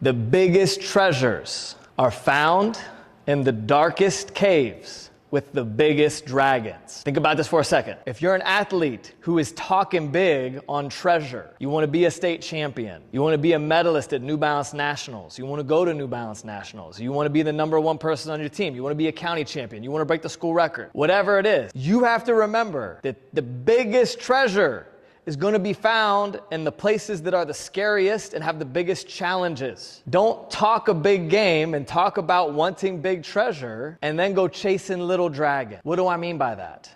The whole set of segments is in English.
The biggest treasures are found in the darkest caves with the biggest dragons. Think about this for a second. If you're an athlete who is talking big on treasure, you want to be a state champion, you want to be a medalist at New Balance Nationals, you want to go to New Balance Nationals, you want to be the #1 person on your team, you want to be a county champion, you want to break the school record, whatever it is, you have to remember that the biggest treasure is going to be found in the places that are the scariest and have the biggest challenges. Don't talk a big game and talk about wanting big treasure and then go chasing little dragon. What do I mean by that?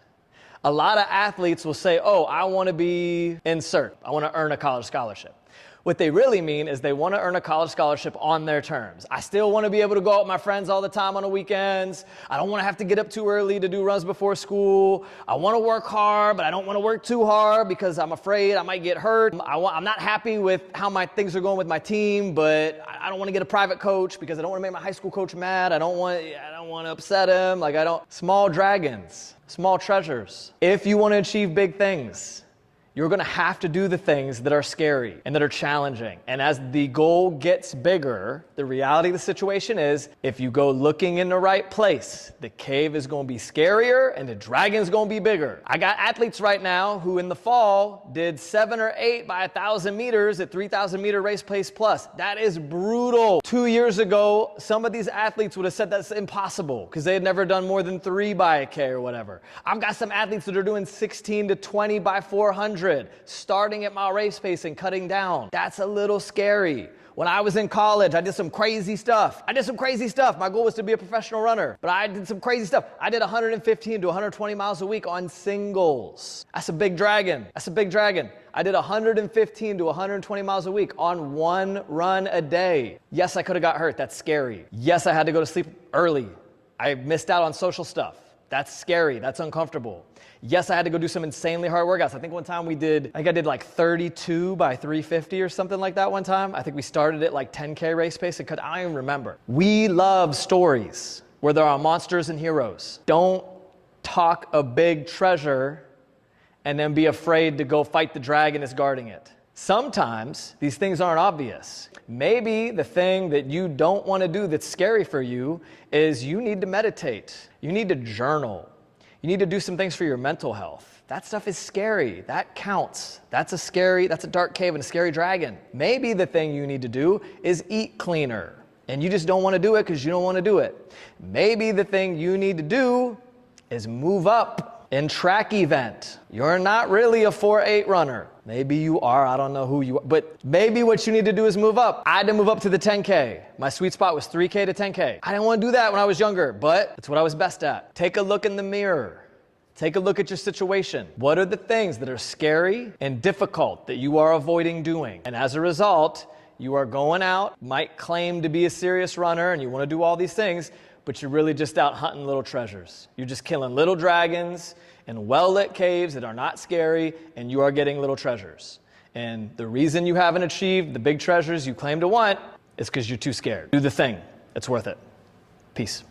A lot of athletes will say, oh, I want to be insert. I want to earn a college scholarship. What they really mean is they want to earn a college scholarship on their terms. I still want to be able to go out with my friends all the time on the weekends. I don't want to have to get up too early to do runs before school. I want to work hard, but I don't want to work too hard because I'm afraid I might get hurt. I'm not happy with how my things are going with my team, but I don't want to get a private coach because I don't want to make my high school coach mad. I don't want to upset him. Small dragons, small treasures. If you want to achieve big things, you're going to have to do the things that are scary and that are challenging. And as the goal gets bigger, the reality of the situation is if you go looking in the right place, the cave is going to be scarier and the dragon's going to be bigger. I got athletes right now who in the fall did 7 or 8 by 1,000 meters at 3,000 meter race pace plus. That is brutal. 2 years ago, some of these athletes would have said that's impossible because they had never done more than 3 by a K or whatever. I've got some athletes that are doing 16 to 20 by 400. Starting at my race pace and cutting down. That's a little scary. When I was in college, I did some crazy stuff. My goal was to be a professional runner, but I did some crazy stuff. I did 115 to 120 miles a week on singles. That's a big dragon. I did 115 to 120 miles a week on one run a day. Yes, I could have got hurt. That's scary. Yes, I had to go to sleep early. I missed out on social stuff. That's scary. That's uncomfortable. Yes, I had to go do some insanely hard workouts. I think one time I did like 32 by 350 or something like that one time. I think we started at like 10K race pace. I don't even remember. We love stories where there are monsters and heroes. Don't talk a big treasure and then be afraid to go fight the dragon that's guarding it. Sometimes these things aren't obvious. Maybe the thing that you don't want to do that's scary for you is you need to meditate. You need to journal. You need to do some things for your mental health. That stuff is scary. That counts. That's a dark cave and a scary dragon. Maybe the thing you need to do is eat cleaner. And you just don't want to do it because you don't want to do it. Maybe the thing you need to do is move up in track event. You're not really a 4.8 runner. Maybe you are, I don't know who you are, but maybe what you need to do is move up. I had to move up to the 10K. My sweet spot was 3K to 10K. I didn't want to do that when I was younger, but it's what I was best at. Take a look in the mirror. Take a look at your situation. What are the things that are scary and difficult that you are avoiding doing? And as a result, you are going out, might claim to be a serious runner and you want to do all these things, but you're really just out hunting little treasures. You're just killing little dragons in well-lit caves that are not scary, and you are getting little treasures. And the reason you haven't achieved the big treasures you claim to want is because you're too scared. Do the thing. It's worth it. Peace.